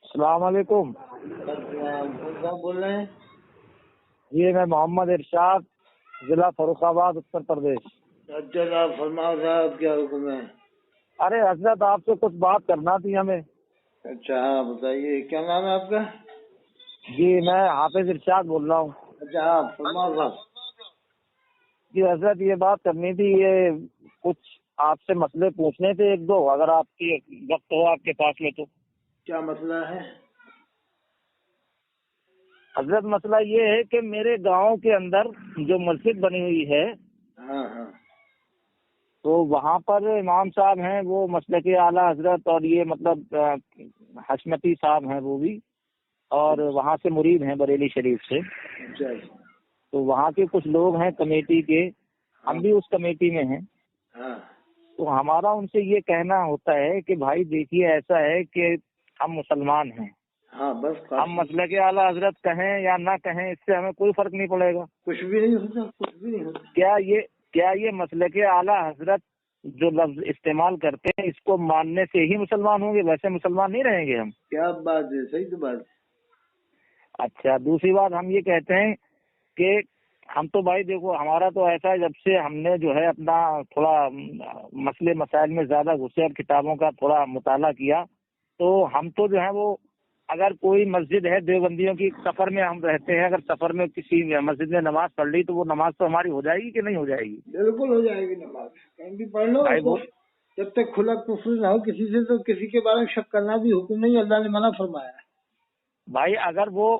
السلام علیکم. کون بول رہے ہیں؟ یہ میں محمد ارشاد، ضلع فروخ آباد، اتر پردیش. اچھا صاحب فرماؤ صاحب، کیا حکم ہے؟ ارے حضرت، آپ سے کچھ بات کرنا تھی ہمیں. اچھا ہاں بتائیے، کیا نام ہے آپ کا؟ جی میں حافظ ارشاد بول رہا ہوں. اچھا ہاں فرماؤ صاحب. جی حضرت، یہ بات کرنی تھی، یہ کچھ آپ سے مسئلے پوچھنے تھے ایک دو، اگر آپ کی وقت ہو آپ کے پاس میں تو. کیا مسئلہ ہے؟ حضرت مسئلہ یہ ہے کہ میرے گاؤں کے اندر جو مسجد بنی ہوئی ہے، ہاں ہاں تو وہاں پر امام صاحب ہیں وہ مسلک اعلیٰ حضرت، اور یہ مطلب حشمتی صاحب ہیں وہ بھی، اور وہاں سے مرید ہیں بریلی شریف سے. اچھا تو وہاں کے کچھ لوگ ہیں کمیٹی کے، ہم بھی اس کمیٹی میں ہیں. ہاں تو ہمارا ان سے یہ کہنا ہوتا ہے کہ بھائی دیکھیے، ایسا ہے کہ ہم مسلمان ہیں، ہاں بس ہم مسلک اعلیٰ حضرت کہیں یا نہ کہیں اس سے ہمیں کوئی فرق نہیں پڑے گا. کچھ بھی نہیں ہوتا، کچھ بھی نہیں ہوتا. کیا یہ مسلک اعلیٰ حضرت جو لفظ استعمال کرتے ہیں اس کو ماننے سے ہی مسلمان ہوں گے؟ ویسے مسلمان نہیں رہیں گے ہم. کیا بات ہے، صحیح تو بات ہے. اچھا، دوسری بات ہم یہ کہتے ہیں کہ ہم تو بھائی دیکھو، ہمارا تو ایسا ہے، جب سے ہم نے جو ہے اپنا تھوڑا مسئلے مسائل میں زیادہ گھسے اور کتابوں کا تھوڑا مطالعہ کیا، تو ہم تو جو ہے وہ، اگر کوئی مسجد ہے دیوبندیوں کی، سفر میں ہم رہتے ہیں، اگر سفر میں کسی مسجد میں نماز پڑھ لی تو وہ نماز تو ہماری ہو جائے گی کہ نہیں ہو جائے گی؟ بالکل ہو جائے گی نماز، کہیں بھی پڑھ لو. جب تک کھلا کفر نہ ہو کسی سے، تو کسی کے بارے میں شک کرنا بھی حکم نہیں، اللہ نے منع فرمایا ہے. بھائی اگر وہ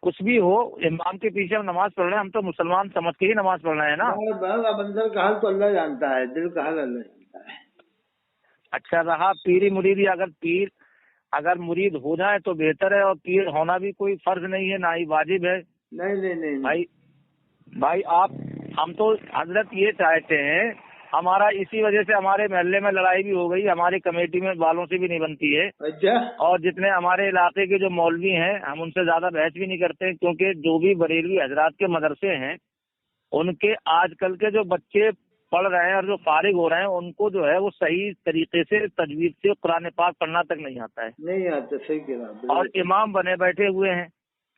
کچھ بھی ہو، امام کے پیچھے ہم نماز پڑھ رہے ہیں، ہم تو مسلمان سمجھ کے ہی نماز پڑھ رہے ہیں نا. اب اندر کا حال تو اللہ جانتا ہے، دل کا حال اللہ جانتا ہے. اچھا رہا پیری مریدی، اگر مرید ہو جائے تو بہتر ہے، اور پیر ہونا بھی کوئی فرض نہیں ہے، نہ ہی واجب ہے. نہیں بھائی ہم تو حضرت یہ چاہتے ہیں، ہمارا اسی وجہ سے ہمارے محلے میں لڑائی بھی ہو گئی، ہماری کمیٹی میں والوں سے بھی نہیں بنتی ہے. اچھا. اور جتنے ہمارے علاقے کے جو مولوی ہیں، ہم ان سے زیادہ بحث بھی نہیں کرتے، کیونکہ جو بھی بریلوی حضرات کے مدرسے ہیں، ان کے آج کل کے جو بچے پڑھ رہے ہیں اور جو فارغ ہو رہے ہیں، ان کو جو ہے وہ صحیح طریقے سے تجوید سے قرآن پاک پڑھنا تک نہیں آتا ہے. نہیں آتا، صحیح کہہ رہا. اور امام بنے بیٹھے ہوئے ہیں.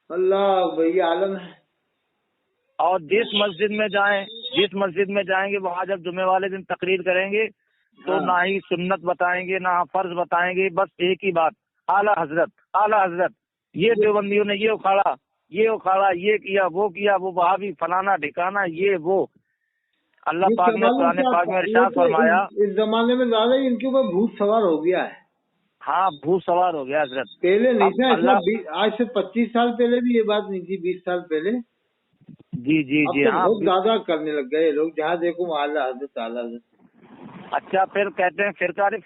اللہ بھائی عالم ہے. اور جس مسجد میں جائیں گے، وہاں جب جمعے والے دن تقریر کریں گے تو نہ ہی سنت بتائیں گے، نہ فرض بتائیں گے، بس ایک ہی بات، اعلیٰ حضرت اعلیٰ حضرت. یہ دیوبندیوں نے یہ اکھاڑا، یہ کیا، وہ وہابی فلانا ڈھکانا، یہ وہ. اللہ پاک نے قرآن پاک میں ارشاد فرمایا، اس زمانے میں زیادہ ان کے اوپر بھوت سوار ہو گیا ہے. ہاں بھوت سوار ہو گیا حضرت. پہلے نہیں تھا آج سے 25 سال پہلے بھی یہ بات نہیں تھی، 20 سال پہلے. جی اب تو بہت زیادہ کرنے لگ گئے لوگ، جہاں دیکھو اعلیٰ حضرت اعلیٰ حضرت. اچھا پھر کہتے ہیں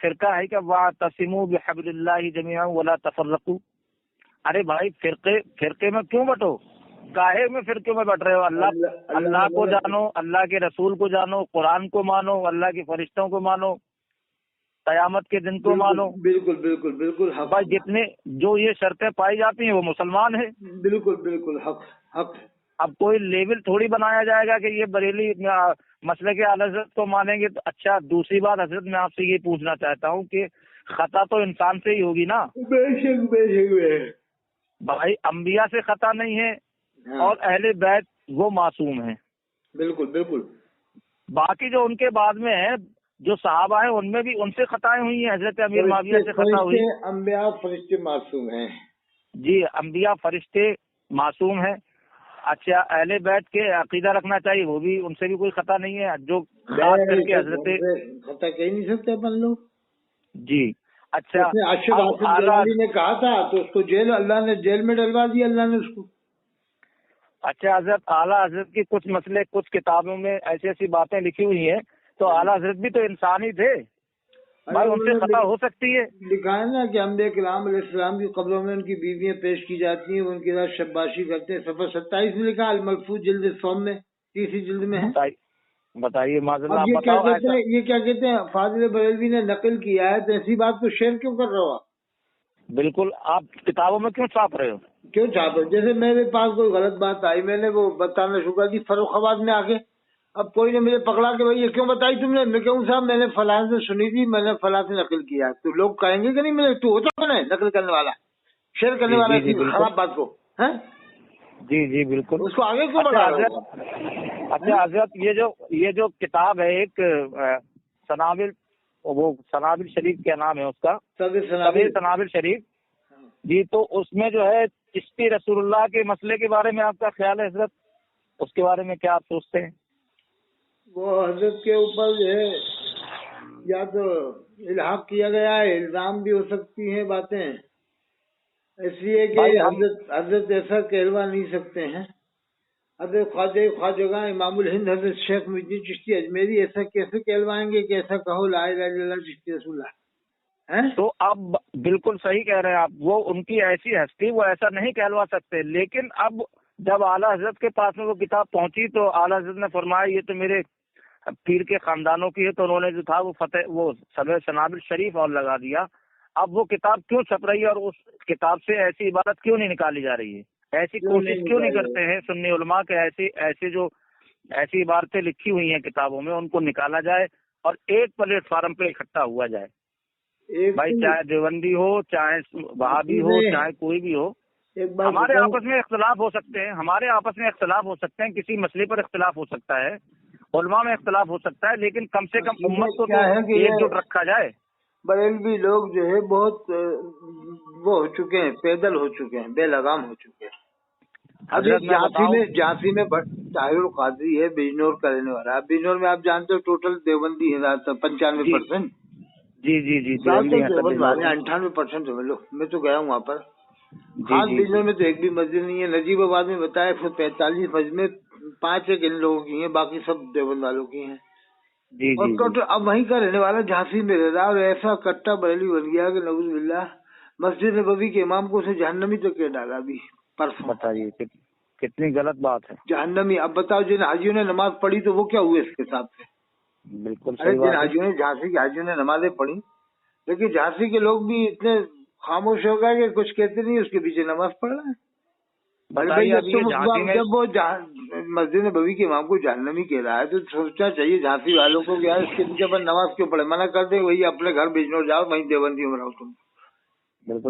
فرقہ ہے کہ واعتصموا بحبل اللہ جميعا ولا تفرقوا. ارے بھائی فرقے میں کیوں بٹو؟ کاہے میں فرقے میں بٹ رہے ہو؟ اللہ کو جانو، اللہ کے رسول کو جانو، قرآن کو مانو، اللہ کے فرشتوں کو مانو، قیامت کے دن کو مانو. بالکل بھائی جتنے جو یہ شرطیں پائی جاتی ہیں وہ مسلمان ہے. بالکل حق. اب کوئی لیول تھوڑی بنایا جائے گا کہ یہ بریلی مسئلے کے اعلیٰ حضرت کو مانیں گے. اچھا دوسری بات حضرت، میں آپ سے یہ پوچھنا چاہتا ہوں کہ خطا تو انسان سے ہی ہوگی نا. بے شک بھائی انبیاء سے خطا نہیں ہے، اور اہل بیت وہ معصوم ہیں. بالکل. باقی جو ان کے بعد میں ہیں، جو صحابہ ہیں، ان میں بھی ان سے خطائیں ہوئی ہیں. حضرت امیر معاویہ سے خطا ہوئی. انبیاء فرشتے معصوم ہیں. جی انبیاء فرشتے معصوم ہیں. اچھا اہل بیت کے عقیدہ رکھنا چاہیے، وہ بھی ان سے بھی کوئی خطا نہیں ہے. جو خاص کر کے حضرت خطا کہہ نہیں سکتے اپن لوگ. جی اچھا اشرف جلالی نے کہا تھا تو اس کو اللہ نے جیل میں ڈلوا دیا، اللہ نے اس کو. اچھا حضرت اعلیٰ حضرت کی کچھ مسئلے کچھ کتابوں میں ایسی باتیں لکھی ہوئی ہیں، تو اعلیٰ حضرت بھی تو انسان ہی تھے بھائی، ان سے خطا ہو سکتی ہے. لکھا ہے نا کہ انبیاء کرام علیہ السلام کی قبروں میں ان کی بیویاں پیش کی جاتی ہیں، ان کے ساتھ شباشی کرتے ہیں. صفحہ 27 میں لکھا، الملفوظ جلد سوم میں، تیسری جلد میں ہے. بتائیے معذرت. یہ کیا کہتے ہیں فاضل بریلوی نے نقل کیا ہے، تو ایسی بات کو شیئر کیوں کر رہا ہو آپ؟ بالکل. آپ کتابوں میں کیوں چھاپ رہے ہو؟ جیسے میرے پاس کوئی غلط بات آئی، میں نے وہ بتانا شروع کر دی فروخ آباد میں آ کے. अब कोई ने मुझे पकड़ा कि भाई ये क्यों बताई तुमने, मैं कहूँ साहब मैंने फलां से सुनी थी, मैंने फलां से नकल किया, तो लोग कहेंगे कि नहीं मेरे तू होता कौन है नकल करने वाला, शेयर करने वाला जी, इसी बिल्कुल। खराब बात को, है जी बिल्कुल। उसको आगे क्यों बढ़ा रहे हो? अच्छा हजरत, ये जो किताब है एक सनाबिल, वो सनाबिल शरीफ क्या नाम है उसका, सनाबिल शरीफ जी, तो उसमें जो है चिश्ती रसूलुल्लाह के मसले के बारे में आपका ख्याल है हजरत, उसके बारे में क्या आप सोचते हैं? वो हजरत के ऊपर जो है या तो इल्हाक किया गया है, इल्जाम भी हो सकती हैं बातें, इसलिए कि हजरत ऐसा कहलवा नहीं सकते हैं। हजरत ख्वाजा इमामुल हिंद हजरत शेख मुहिद्दीन चिश्ती अजमेरी ऐसा कैसे कहलवाएंगे कि ऐसा कहो ला इलाहा इल्लल्लाह चिश्ती रसूलुल्लाह है? तो अब बिल्कुल सही कह रहे हैं आप, वो उनकी ऐसी हस्ती, वो ऐसा नहीं कहलवा सकते। लेकिन अब जब आला हजरत के पास में वो किताब पहुंची तो आला हजरत ने फरमाया ये तो मेरे पीर के खानदानों की है, तो उन्होंने जो था वो सनाबिल शरीफ और लगा दिया। अब वो किताब क्यों छप रही है और उस किताब से ऐसी इबारत क्यों नहीं निकाली जा रही है? ऐसी कोशिश क्यों नहीं करते हैं सुन्नी उलमा के ऐसी इबारतें लिखी हुई हैं किताबों में, उनको निकाला जाए और एक प्लेटफार्म पे इकट्ठा हुआ जाए। भाई चाहे देवबंदी हो, चाहे वहाबी हो, चाहे कोई भी हो, हमारे आपस में इख्तलाफ हो सकते हैं, किसी मसले पर इख्तलाफ हो सकता है, उलमा में इख्तलाफ हो सकता है, लेकिन कम से कम उम्मत को तो एकजुट रखा जाए। बरेलवी लोग जो है बहुत वो हो चुके हैं, पैदल हो चुके हैं, बेलगाम हो चुके हैं। अभी झांसी में ताहिरुल कादरी है, बिजनौर का रहने वाला है। बिजनौर में आप जानते हो टोटल देवबंदी है 95%। जी 98% समझ लो, मैं तो गया हूँ वहाँ पर। खास बिजनौर में तो एक भी मस्जिद नहीं है। नजीबाबाद में बताया 145 मस्जिदें 5 इन लोगों की हैं, बाकी सब देवबंद वालों की हैं। और टोटल अब वहीं का रहने वाला झांसी में रह रहा है और ऐसा कट्टा बरेली बन गया कि नऊज़ बिल्लाह, मस्जिद नबवी के इमाम को उसे जहन्नमी तक के डाला अभी परसों। बताइए कितनी गलत बात है, जहन्नमी। अब बताओ जिन हाजियों ने नमाज पढ़ी तो वो क्या हुए इसके साथ से? बिल्कुल अरे जिन हाजियों ने, झांसी के हाजियों ने नमाजें पढ़ी, लेकिन झांसी के लोग भी इतने खामोश हो गए कि कुछ कहते नहीं, उसके पीछे नमाज पढ़ रहे हैं। जब वो मस्जिद नबवी के इमाम को जहन्नमी कह रहा है तो सोचना चाहिए झांसी वालों को, यार इसके पीछे पर नमाज क्यों पढ़े? मना कर दे, वही अपने घर बिजनौर जाओ, वहीं देवबंदी में रहो। तुम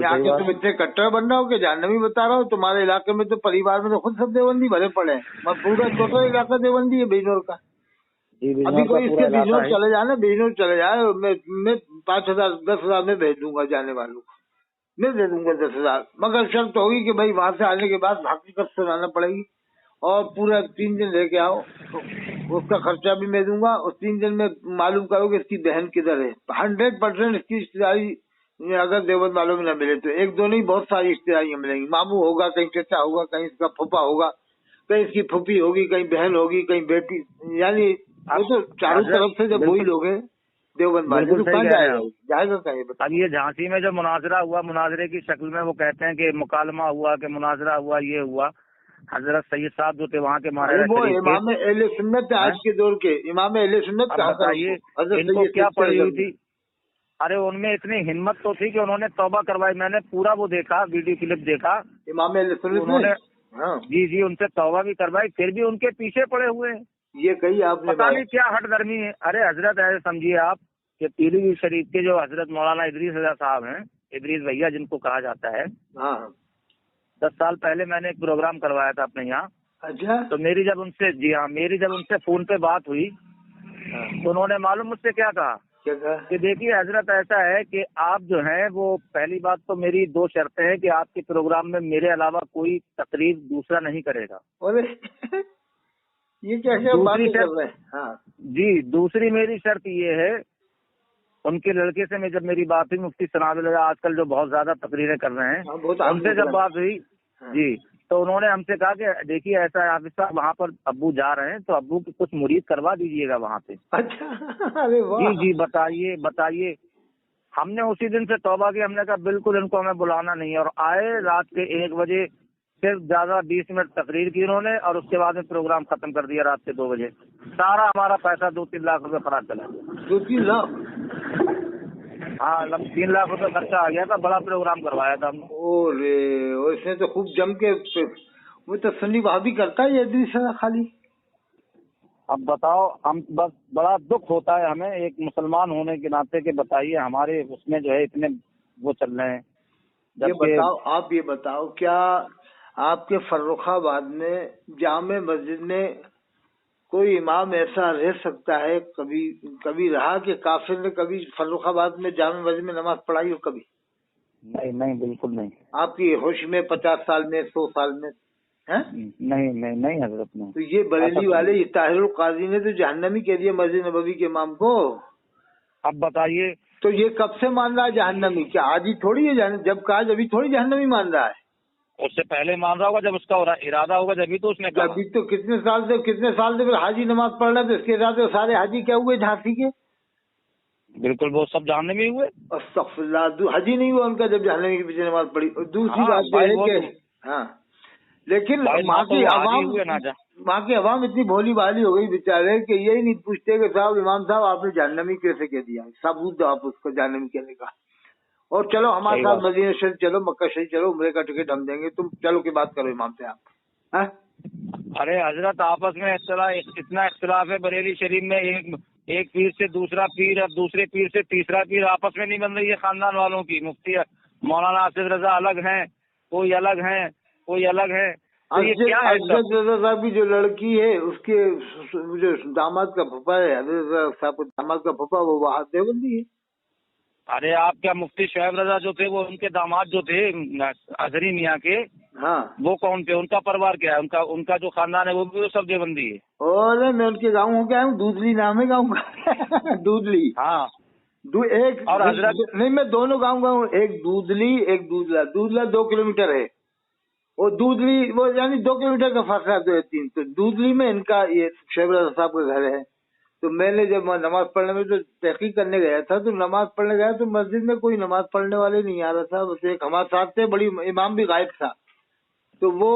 आके तुम इतने कट्टर बन रहे हो कि जहन्नमी बता रहा हो। तुम्हारे इलाके में तो परिवार में तो खुद सब देवबंदी भरे पड़े हैं, पूरा टोटल इलाका देवबंदी है बिजनौर का। अभी कोई इसके बिजनौर चले जाए ना, बिजनौर चले जाए, मैं 5,000 10,000 में भेज दूंगा जाने वालों को, मैं दे दूंगा 10,000, मगर शर्त होगी कि भाई वहां से आने के बाद हकीकत सुनाना पड़ेगी और पूरा 3 दिन लेके आओ, तो उसका खर्चा भी मैं दूंगा। उस 3 दिन में मालूम करो कि इसकी बहन किधर है। 100% इसकी रिश्तेदारी अगर देवबंद वालों में न मिले तो एक दो नहीं, बहुत सारी रिश्तेदारियां मिलेंगी। मामू होगा, कहीं चचा होगा, कहीं इसका फूफा होगा, कहीं इसकी फूफी होगी, कहीं बहन होगी, कहीं बेटी, यानी वो तो चारों तरफ से जब वही लोग हैं देवबंद वाले, तो कहाँ जाएगा कहीं? अब ये झांसी में जो मुनाजरा हुआ, मुनाजरे की शक्ल में वो कहते हैं कि मुकालमा हुआ, कि मुनाजरा हुआ, ये हुआ। हजरत सैयद साहब जो थे वहाँ के महाराजा, वो इमाम अहले सुन्नत आज के दौर के इमाम अहले सुन्नत, बताइए इनको क्या पड़ी हुई थी? अरे उनमें इतनी हिम्मत तो थी कि उन्होंने तौबा करवाई। मैंने पूरा वो देखा, वीडियो क्लिप देखा, इमाम अहले सुन्नत उन्होंने जी उनसे तौबा भी करवाई, फिर भी उनके पीछे पड़े हुए हैं। ये कही आपने, पता नहीं क्या हट गर्मी है। अरे हजरत ऐसे समझिए आप कि पीली शरीफ के जो हजरत मौलाना इदरीस रजा साहब हैं, इदरीस भैया जिनको कहा जाता है, 10 साल पहले मैंने एक प्रोग्राम करवाया था अपने यहाँ। अच्छा। तो मेरी जब उनसे फोन पे बात हुई तो उन्होंने मालूम मुझसे क्या कहा कि देखिए हजरत ऐसा है कि आप जो हैं वो, पहली बात तो मेरी 2 शर्तें हैं कि आपके प्रोग्राम में मेरे अलावा कोई तकरीर दूसरा नहीं करेगा। ये कैसे बात कर रहे हैं? हाँ जी, दूसरी मेरी शर्त ये है, उनके लड़के से मैं जब मेरी बात हुई, मुफ्ती सनाबिल आजकल जो बहुत ज्यादा तकरीरें कर रहे हैं, उनसे जब बात हुई जी, तो उन्होंने हमसे कहा कि देखिए ऐसा है हाफिज साहब, वहाँ पर अब्बू जा रहे हैं तो अब्बू की कुछ मुरीद करवा दीजिएगा वहाँ पे। अच्छा, अरे वाह। जी बताइए। हमने उसी दिन से तौबा की, हमने कहा बिल्कुल इनको हमें बुलाना नहीं है। और आए रात के 1 बजे, सिर्फ ज्यादा 20 मिनट तकरीर की उन्होंने और उसके बाद में प्रोग्राम खत्म कर दिया रात के 2 बजे। सारा हमारा पैसा 2-3 लाख रुपए खराब चला गया। 2-3 लाख? हाँ, 3 लाख रुपए खर्चा आ गया था, बड़ा प्रोग्राम करवाया था हमने। ओरे, इसने तो खूब जम के, वो तो सन्नी वहां भी करता है ये खाली। अब बताओ, हम बस बड़ा दुख होता है हमें एक मुसलमान होने के नाते के, बताइए हमारे उसमें जो है इतने वो चल रहे हैं। ये बताओ, आप ये बताओ, क्या आपके फर्रुखाबाद में जामे मस्जिद में कोई इमाम ऐसा रह सकता है, कभी रहा कि काफिर ने कभी फर्रुखाबाद में जामे मस्जिद में नमाज पढ़ाई हो कभी? नहीं नहीं, बिल्कुल नहीं। आपकी होश में 50 साल में, 100 साल में है? नहीं नहीं नहीं हजरत नहीं। तो ये बरेली वाले ये ताहिरुल काजी ने तो जहन्नमी कह दिया मस्जिद नबवी के इमाम को। अब बताइए, तो ये कब से मान रहा है जहन्नमी? क्या आज ही थोड़ी है, जब कहा अभी थोड़ी जहन्नमी मान रहा है। उससे पहले मान रहा होगा, जब उसका इरादा होगा जब तो उसने कहा। अभी तो कितने साल से फिर हाजी नमाज पढ़ रहे थे, इसके साथ सारे हाजी क्या हुए झांसी के? बिल्कुल, वो सब जानने में हुए। अस्तगफिरुल्लाह, हाजी नहीं हुआ उनका जब जहन्नमी के पीछे नमाज पढ़ी। और दूसरी बात ये है कि हाँ, लेकिन वहाँ की अवाम इतनी भोली भाली हो गई बेचारे कि यही नहीं पूछते कि साहब इमाम साहब आपने जहन्नमी कैसे कह दिया, सबूत दो आप उसको जहन्नमी कहने का। और चलो हमारे साथ मदीना शरीफ चलो, मक्का शरीफ चलो, उम्रे का टिकट हम देंगे, तुम चलो की बात करो इमाम से आप। है? अरे हजरत, आपस में इतना इख्तिलाफ है बरेली शरीफ में, एक पीर से दूसरा पीर और दूसरे पीर से तीसरा पीर आपस में नहीं बन रही है खानदान वालों की। मुफ्ती मौलाना आसिफ रजा अलग हैं, कोई अलग हैं, कोई अलग है। तो ये क्या है? आसिफ रजा साहब की जो लड़की है उसके जो दामाद का फूफा है, आसिफ साहब का दामाद का फूफा, वो वहाँ देवबंदी है। अरे आप क्या, मुफ्ती शोएब रजा जो थे वो उनके दामाद जो थे अजहरी मियाँ के, हाँ, वो कौन थे? उनका परिवार क्या है? उनका जो खानदान है वो भी सब देवबंदी है। और मैं उनके गाँव हो गया हूँ, दूधली नाम है गाँव का। दूधली, हाँ। एक और हजरत नहीं, मैं दोनों गाँव गया हूँ, एक दूधली एक दूधला। दूधला 2 किलोमीटर है और दूधली वो यानी 2 किलोमीटर का फासला 2-3। तो दूधली में इनका ये शोएब रजा साहब का घर है। तो मैंने जब नमाज पढ़ने में जो तहकीक करने गया था, तो नमाज पढ़ने गया तो मस्जिद में कोई नमाज पढ़ने वाले नहीं आ रहा था, बस एक हमारे साथ थे, बड़ी इमाम भी गायब था। तो वो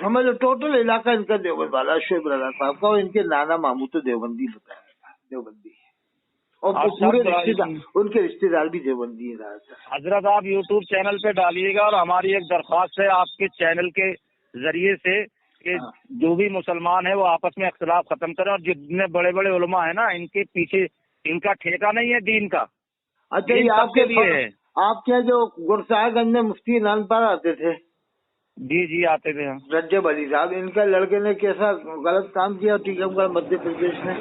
समझ लो टोटल इलाका इनका देवबंद वाला, शोएब रजा साहब का, और इनके नाना मामू तो देवबंदी बताया था, देवबंदी। और पूरे रिश्तेदार, उनके रिश्तेदार भी देवबंदी है। हजरत आप यूट्यूब चैनल पे डालिएगा, और हमारी एक दरख्वास्त है आपके चैनल के जरिए से कि जो भी मुसलमान है वो आपस में इख्तिलाफ खत्म करें, और जितने बड़े बड़े उलमा है ना, इनके पीछे इनका ठेका नहीं है दीन का। अच्छा, ये आपके लिए है। आपके जो गुरसाहगंज में मुफ्ती नानपार आते थे? जी जी आते थे। रज्जब अली साहब, इनका लड़के ने कैसा गलत काम किया टीकमगढ़ मध्य प्रदेश में?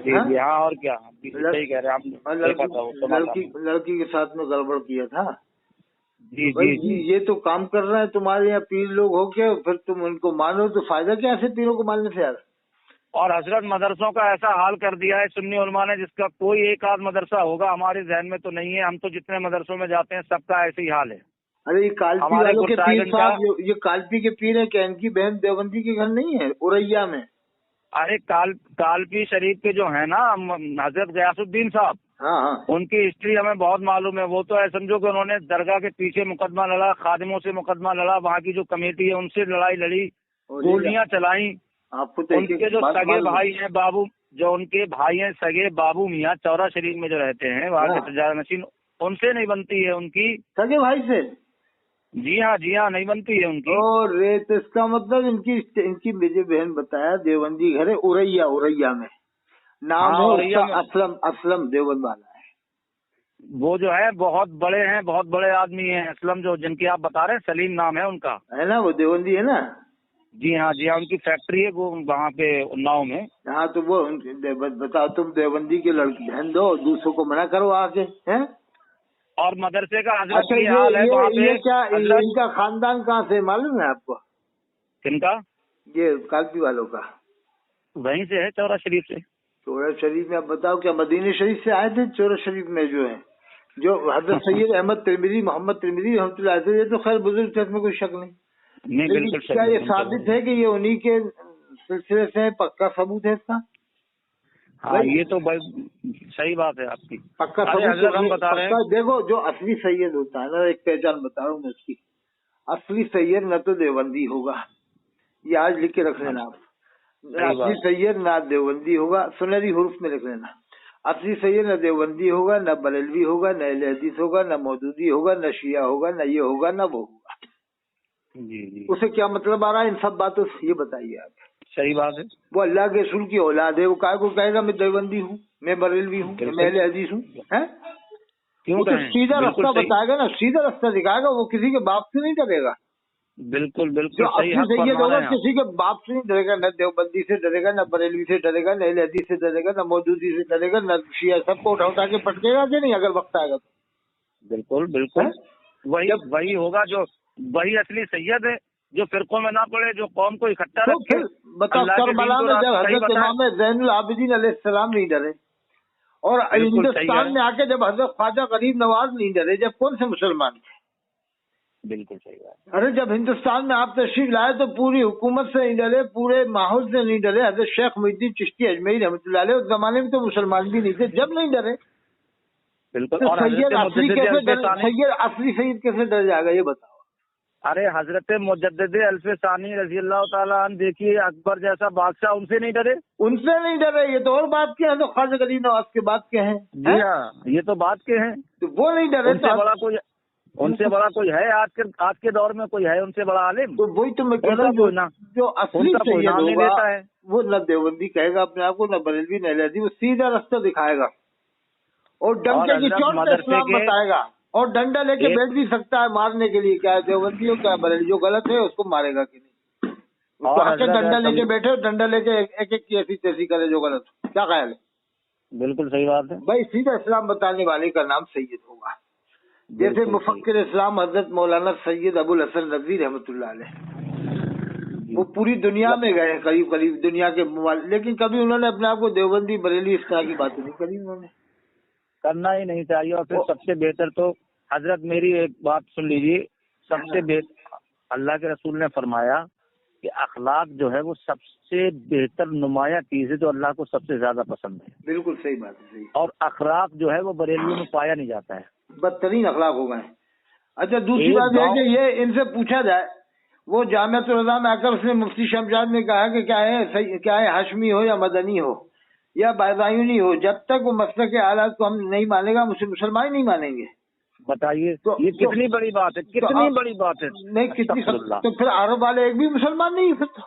जी हाँ, और क्या, सही कह रहे हैं आप। लड़की के साथ में गड़बड़ किया था। जी भाई जी, ये तो काम कर रहे हैं तुम्हारे यहाँ पीर लोग हो के, फिर तुम उनको मानो तो फायदा क्या है पीरों को मानने से यार? और हजरत मदरसों का ऐसा हाल कर दिया है सुन्नी उलमा ने, जिसका कोई एक आध मदरसा होगा हमारे जहन में तो नहीं है। हम तो जितने मदरसों में जाते हैं सबका ऐसे ही हाल है। अरे ये कालपी वालों के पीर साहब, ये कालपी के पीर है क्या? इनकी बहन देवबंदी के घर नहीं है उरैया में? अरे कालपी शरीफ के जो है ना हजरत गयासुद्दीन साहब, हाँ, उनकी हिस्ट्री हमें बहुत मालूम है। वो तो है समझो कि उन्होंने दरगाह के पीछे मुकदमा लड़ा, खादिमों से मुकदमा लड़ा, वहाँ की जो कमेटी है उनसे लड़ाई लड़ी, गोलियां चलाई। आपको तो उनके जो सगे भाई हैं बाबू, जो उनके भाई हैं सगे बाबू मियाँ चौरा शरीफ में जो रहते हैं वहाँ के तजारा नशीन, उनसे नहीं बनती है उनकी। सगे भाई से? जी हाँ नहीं बनती है उनकी। और तो इसका मतलब इनकी मुझे बहन बताया देवबंदी घर है उरैया में, नाम है असलम देवबंद वाला है। वो जो है बहुत बड़े हैं, बहुत बड़े आदमी हैं असलम, जो जिनकी आप बता रहे हैं, सलीम नाम है उनका, है ना? वो देवबंदी है ना? जी हाँ उनकी फैक्ट्री है वो वहाँ पे उन्नाव में। हाँ, तो वो बताओ, तुम देवबंदी की लड़की बहन दो, दूसरों को मना करो आके, हैं? और मदरसे का हजरत अच्छा, हाल है वहाँ पे। क्या इनका खानदान कहाँ से मालूम है आपको? किनका? ये कालपी वालों का। वहीं से है, चौरा शरीफ से। चौरा शरीफ में? आप बताओ, क्या मदीने शरीफ से आए थे? चौरा शरीफ में जो है, जो हजरत सैयद अहमद तिरमिजी, मोहम्मद तिरमिजी रहमतुल्लाह अलैह, ये तो खैर बुजुर्ग थे, इसमें कोई शक नहीं। बिल्कुल क्या ये साबित है कि ये उन्हीं के सिलसिले से? पक्का सबूत है इसका? हाँ, ये तो सही बात है आपकी, पक्का सबूत हम बता रहे हैं। देखो, जो असली सैयद होता है ना, एक पहचान बता रहा हूँ मैं उसकी। असली सैयद न तो देवबंदी होगा, ये आज लिख के रख लेना आप। असली सैयद ना देवबंदी होगा, सुनहरी हुरूफ में लिख लेना। असली सैयद न देवबंदी होगा, न बरेलवी होगा, न अहले हदीस होगा, न मौदूदी होगा, न शिया होगा, न ये होगा, न वो होगा। जी। उसे क्या मतलब आ रहा है इन सब बातों से, ये बताइए आप। सही बात है। वो अल्लाह के रसूल की औलाद है, वो काय को कहेगा मैं देवबंदी हूँ, मैं बरेलवी हूँ, मैं अहले हदीस हूँ, है? क्यों वो तो सीधा रास्ता बताएगा ना, सीधा रास्ता दिखाएगा, वो किसी के बाप से नहीं डरेगा। बिल्कुल जो बिल्कुल सही असली सैयद होगा किसी के बाप से नहीं डरेगा, न देवबंदी से डरेगा, न बरेलवी से डरेगा, न अहले हदीस से डरेगा, न मौजूदी से डरेगा, न शिया, सबको उठा के पटकेगा कि नहीं अगर वक्त आएगा तो। बिल्कुल बिल्कुल वही होगा जो वही असली सैयद है, जो फिरकों में ना पड़े, जो कौम को इकट्ठा तो रखे। फिर बताओ, करबला में जब हजरत इमाम ज़ैनुल आबिदीन अलैहिस्सलाम नहीं डरे, और हिंदुस्तान में आके जब हजरत ख्वाजा गरीब नवाज नहीं डरे, जब कौन से मुसलमान थे? बिल्कुल सही बात। अरे जब हिंदुस्तान में आप तशरीफ लाए तो पूरी हुकूमत से नहीं डरे, पूरे माहौल से नहीं डरे। हजरत शेख मुहिद्दीन चिश्ती अजमेरी रहमतुल्लाह अलैह उस जमाने में तो मुसलमान भी नहीं थे, जब नहीं डरे। बिल्कुल। तो और सैयद असली कैसे डर, सैयद असली सैयद कैसे डर जाएगा ये बताओ। अरे हजरत मुजद्दिद अल्फ़ सानी रज़ी अल्लाह ताला अन्हु, देखिए अकबर जैसा बादशाह, उनसे नहीं डरे। उनसे नहीं डरे, ये तो और बात के हैं, तो ख्वाजा गरीब नवाज के बात के हैं। जी हाँ, ये तो बात के हैं। तो वो नहीं डरे, उनसे बड़ा कोई है आज के दौर में? कोई है उनसे बड़ा आलिम? तो वही तो मैं कह रहा हूँ, जो असली सैयद होगा वो न देवबंदी कहेगा अपने आप को, न बरेलवी, न अहले हदीस, वो सीधा रास्ता दिखाएगा और डंके की चोट पे इस्लाम बताएगा, और डंडा लेके बैठ भी सकता है मारने के लिए। क्या है देवबंदी हो, क्या बरेलवी, जो गलत है उसको मारेगा कि नहीं? उसको आके डंडा लेके बैठे, डंडा लेके एक एक की ऐसी तैसी करे जो गलत हो। क्या ख्याल है? बिल्कुल सही बात है भाई, सीधा इस्लाम बताने वाले का नाम सैयद होगा। जैसे मुफक्किर इस्लाम हजरत मौलाना सैयद अबुल हसन नदवी रहमतुल्लाह अलैह, वो पूरी दुनिया में गए, करीब करीब दुनिया के, लेकिन कभी उन्होंने अपने आप को देवबंदी बरेली इस तरह की बातें नहीं करी, उन्होंने करना ही नहीं चाहिए। और फिर सबसे बेहतर तो हजरत, मेरी एक बात सुन लीजिए, सबसे बेहतर अल्लाह के रसूल ने फरमाया कि अखलाक जो है वो सबसे बेहतर नुमाया चीज है, जो अल्लाह को सबसे ज्यादा पसंद है। बिल्कुल सही बात है, सही। और अखलाक जो है वो बरेलियों में पाया नहीं जाता है, बदतरीन अखलाक हो गए। अच्छा, दूसरी बात है कि ये इनसे पूछा जाए, वो जामिअतुल उलमा में आकर उसने मुफ्ती शमशाद ने कहा कि क्या है हाशमी हो या मदनी हो या बायदायूनी हो, जब तक वो मसलक के हालात को हम नहीं मानेगा, उसे मुसलमान नहीं मानेंगे। बताइए ये कितनी बड़ी बात है, कितनी बड़ी बात है। नहीं, कितनी, तो फिर अरब वाले एक भी मुसलमान नहीं, फिर तो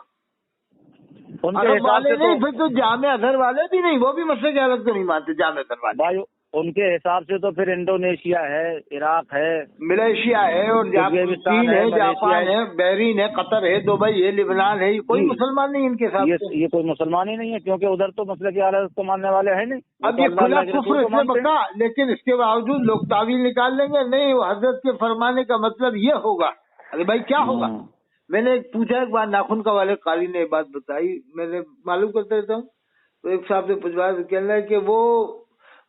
अरब वाले नहीं, फिर तो जामे अजहर वाले भी नहीं, वो भी मसले की हालत को नहीं मानते जामे अजहर वाले। भाई उनके हिसाब से तो फिर इंडोनेशिया है, इराक है, मलेशिया है, और चीन है, जापान है, बहरीन है, कतर है, दुबई है, लिबनान है, कोई मुसलमान नहीं इनके साथ। ये कोई मुसलमान ही नहीं है, क्योंकि उधर तो मसले की हालत को मानने वाले हैं नहीं। अब ये खुला कुफ्र इसलिए बका, लेकिन इसके बावजूद लोग तावील निकाल लेंगे, नहीं वो हजरत के फरमाने का मतलब ये होगा। अरे भाई क्या होगा? मैंने पूछा एक बार, नाखून का वाले कारी ने बात बताई, मैंने मालूम करते रहता हूँ, तो एक साहब से पूछवाया तो कहना है कि वो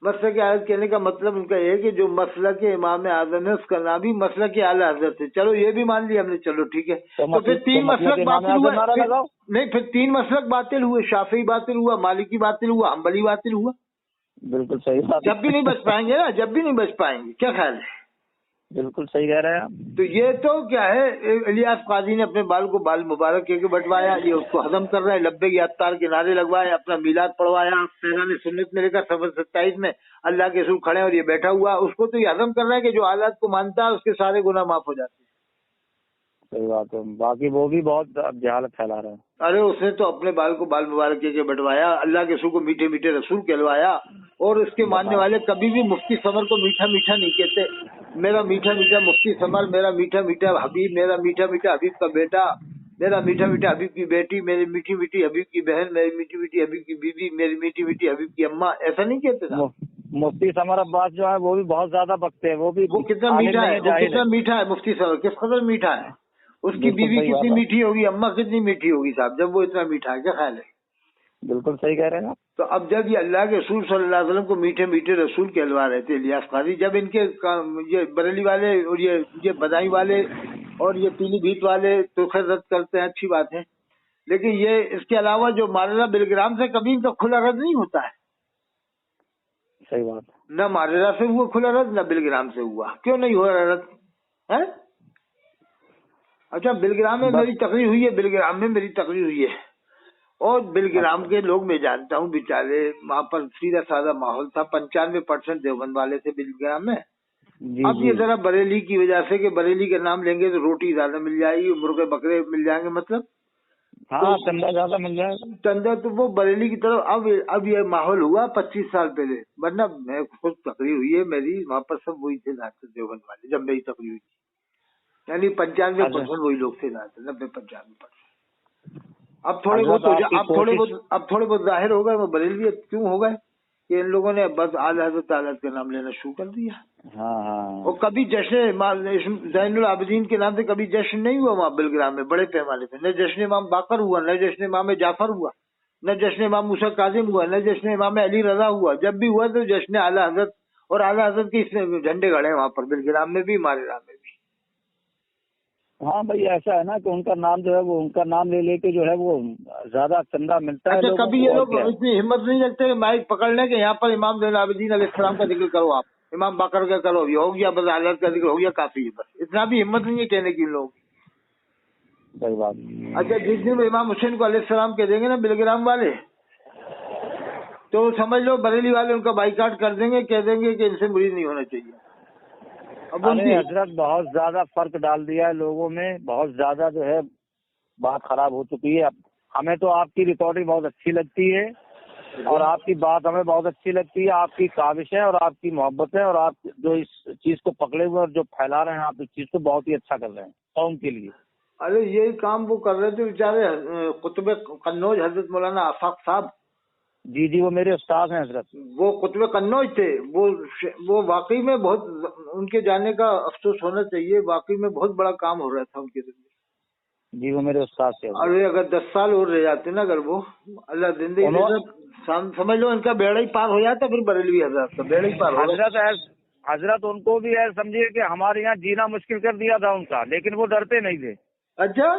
मसला की आयत कहने का मतलब उनका ये है कि जो मसला के इमाम आजम है उसका नाम भी मसला के आला हजरत है। चलो ये भी मान लिया हमने, चलो ठीक है। तो फिर तीन मसलक बातिल हुआ, नहीं फिर तीन मसलक बातिल हुए, शाफी बातिल हुआ, मालिकी बातिल हुआ, हम्बली बातिल हुआ। बिल्कुल सही बात। जब भी नहीं बच पाएंगे ना, जब भी नहीं बच पाएंगे, क्या ख्याल है? बिल्कुल सही कह रहे हैं आप। तो ये तो क्या है, इलियास काजी ने अपने बाल को बाल मुबारक के बंटवाया, ये उसको हजम कर रहा है, लब्बे अत्तार के नारे लगवाए, अपना मिलाद पढ़वाया, फैजान सुन्नत में लेकर सफर 27 में अल्लाह के रसूल खड़े और ये बैठा हुआ, उसको तो ये हजम कर रहा है कि जो हालात को मानता है उसके सारे गुनाह माफ हो जाते हैं। सही बात है, बाकी वो भी बहुत जहालत फैला रहा है। अरे उसने तो अपने बाल को बाल मुबारक के बंटवाया, अल्लाह के रसूल को मीठे मीठे रसूल कहलवाया, और उसके मानने वाले कभी भी मुफ्ती समर को मीठा मीठा नहीं कहते। मेरा मीठा मीठा मुफ्ती समर, मेरा मीठा मीठा हबीब, मेरा मीठा मीठा हबीब का बेटा, मेरा मीठा मीठा हबीब की बेटी, मेरी मीठी मीठी हबीब की बहन, मेरी मीठी मीठी हबीब की बीवी, मेरी मीठी मीठी हबीब की अम्मा, ऐसा नहीं कहते। मुफ्ती समर अब्बास जो है वो भी बहुत ज्यादा बकते हैं, वो कितना मीठा है, वो कितना मीठा है मुफ्ती समर, किस कदर मीठा है। उसकी बीवी कितनी मीठी होगी, अम्मा कितनी मीठी होगी साहब, जब वो इतना मीठा है। क्या ख्याल है? बिल्कुल सही कह रहे हैं आप। तो अब जब ये अल्लाह के रसूल सल्लल्लाहु अलैहि वसल्लम को मीठे मीठे रसूल कहलवा रहे थे इलियास काजी, जब इनके ये बरेली वाले और ये बदाई वाले और ये पीलीभीत वाले तो खैर रद्द करते हैं, अच्छी बात है, लेकिन ये इसके अलावा जो मारेरा बिलग्राम से कभी इनका खुला रद्द नहीं होता है। सही बात। न मारेरा से हुआ खुला रद्द, न बिलग्राम से हुआ, क्यों नहीं हो रहा रद्द है? अच्छा, बिलग्राम में मेरी तकरीर हुई है, बिलग्राम में मेरी तकरीर हुई है, और बिलग्राम के लोग मैं जानता हूँ बेचारे, वहाँ पर सीधा साधा माहौल था, 95% देवबंद वाले थे बिलग्राम में। अब ये जरा बरेली की वजह से कि बरेली का नाम लेंगे तो रोटी ज्यादा मिल जाएगी, मुर्गे बकरे मिल जाएंगे, मतलब हाँ चंदा ज्यादा मिल जाएगा। चंदा तो वो बरेली की तरफ अब ये माहौल हुआ 25 साल पहले, वरना मैं खुद तकरीर हुई है मेरी, वहाँ पर सब वही थे नाते देवबंद वाले जब मेरी तकरीर हुई थी, यानी 95% वही लोग थे नाते, 90-95%। अब थोड़े बहुत जाहिर हो गए वो बरेली, क्यों हो गए कि इन लोगों ने बस आला हज़रत का नाम लेना शुरू कर दिया। हाँ। और कभी जश्न ज़ैनुल आबिदीन के नाम से कभी जश्न नहीं हुआ वहाँ बिलग्राम में बड़े पैमाने पे, न जश्न इमाम बाकर हुआ, न जश्न इमाम जाफर हुआ, न जश्न इमाम मूसा काजिम हुआ, न जश्न इमाम अली रजा हुआ। जब भी हुआ तो जश्न आला हज़रत और आला हज़रत के झंडे गड़े वहाँ पर बिलग्राम में भी, मारेराम में भी। हाँ भाई ऐसा है ना कि उनका नाम जो है वो उनका नाम ले लेके जो है वो ज्यादा चंदा मिलता है। अच्छा, कभी ये लोग इतनी हिम्मत नहीं रखते कि माइक पकड़ लें कि यहाँ पर इमाम ज़ैनुल आबिदीन अलैहिस्सलाम का जिक्र करो, आप इमाम बाकर का करो, ये हो गया बस, आला का जिक्र हो गया काफी है, बस इतना भी हिम्मत नहीं है कहने की लोग। सही बात। अच्छा, जिस दिन इमाम हुसैन को अलैहिस्सलाम कह देंगे ना बिलग्राम वाले, तो समझ लो बरेली वाले उनका बाइकाट कर देंगे, कह देंगे कि इनसे मुरीद नहीं होना चाहिए। अब अरे हजरत बहुत ज्यादा फर्क डाल दिया है लोगों में, बहुत ज्यादा जो है बात खराब हो चुकी है। अब हमें तो आपकी रिकॉर्डिंग बहुत अच्छी लगती है और आपकी बात हमें बहुत अच्छी लगती है, आपकी काविश है और आपकी मोहब्बत है, और आप जो इस चीज को पकड़े हुए और जो फैला रहे हैं आप इस चीज को बहुत ही अच्छा कर रहे हैं कौम के लिए। अरे यही काम वो कर रहे थे बेचारे कुतुब कन्नौज हजरत मौलाना आफाक साहब। जी वो मेरे उस्ताद हैं हजरत। वो कुतुब कन्नौज थे, वो वाकई में बहुत, उनके जाने का अफसोस होना चाहिए, वाकई में बहुत बड़ा काम हो रहा था उनके लिए। जी वो मेरे उस्ताद थे। अरे अगर 10 साल और रह जाते ना, अगर वो अल्लाह जिंदगी समझ लो इनका बेड़ा ही पार हो जाता, फिर बरेलवी हजरत का बेड़ा ही पार हो। हजरत उनको भी ऐसा समझिए कि हमारे यहाँ जीना मुश्किल कर दिया था उनका, लेकिन वो डरते नहीं थे। अच्छा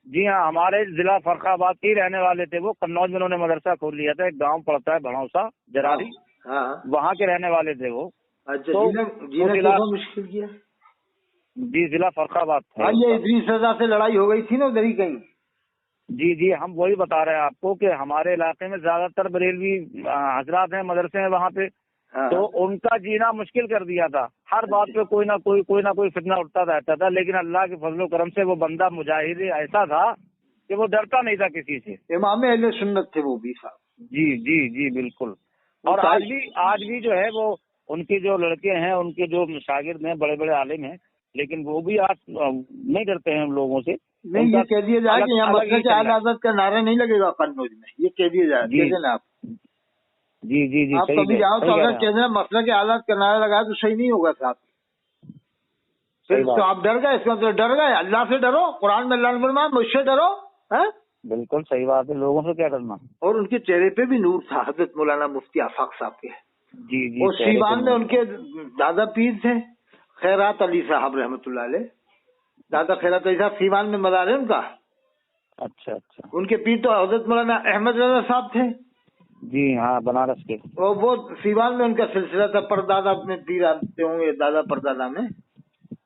जी हाँ, हमारे जिला फर्रुखाबाद के रहने वाले थे वो। कन्नौज में उन्होंने मदरसा खोल लिया था, एक गांव पड़ता है भड़ौसा जरारी, वहाँ के रहने वाले थे वो। अच्छा, तो जीना मुश्किल किया। जी जिला फर्रुखाबाद था। ये इदरीस रज़ा से लड़ाई हो गई थी ना उधर ही कहीं। जी हम वही बता रहे हैं आपको कि हमारे इलाके में ज्यादातर बरेलवी हजरात हैं, मदरसे हैं वहाँ पे। तो उनका जीना मुश्किल कर दिया था, हर बात पे कोई ना कोई फितना उठता रहता था, लेकिन अल्लाह के फजल करम से वो बंदा मुजाहिद ऐसा था कि वो डरता नहीं था किसी से। इमाम अहले सुन्नत थे वो भी साहब। जी बिल्कुल। और आज भी जो है वो उनके जो लड़के हैं, उनके जो शागिर्द हैं, बड़े बड़े आलिम हैं, लेकिन वो भी आज नहीं डरते हैं हम लोगों से। नहीं, ये कह दिया जाए कि यहाँ मसलक आला हज़रत का नारा नहीं लगेगा कन्नौज में, ये कह दिया जाए, कह देना आप। जी आप कभी जाओ तो अगर कह देना मसलक के आला का नारा लगाया तो सही नहीं होगा साहब। फिर तो आप डर गए, इसका मतलब डर गए। अल्लाह से डरो, कुरान में अल्लाह ने फरमाया मुझसे डरो है। बिल्कुल सही बात है, लोगों से क्या डरना। और उनके चेहरे पे भी नूर था हजरत मौलाना मुफ्ती आफाक साहब के। जी और सीवान में उनके दादा पीर थे खैरात अली साहब रहमतुल्लाह अलैह। दादा खैरात अली साहब सीवान में मज़ार है उनका। अच्छा। उनके पीर तो हजरत मौलाना अहमद रजा साहब थे। जी हाँ, बनारस के। और वो सीवान में उनका सिलसिला था, परदादा में पीर आते होंगे, दादा परदादा में।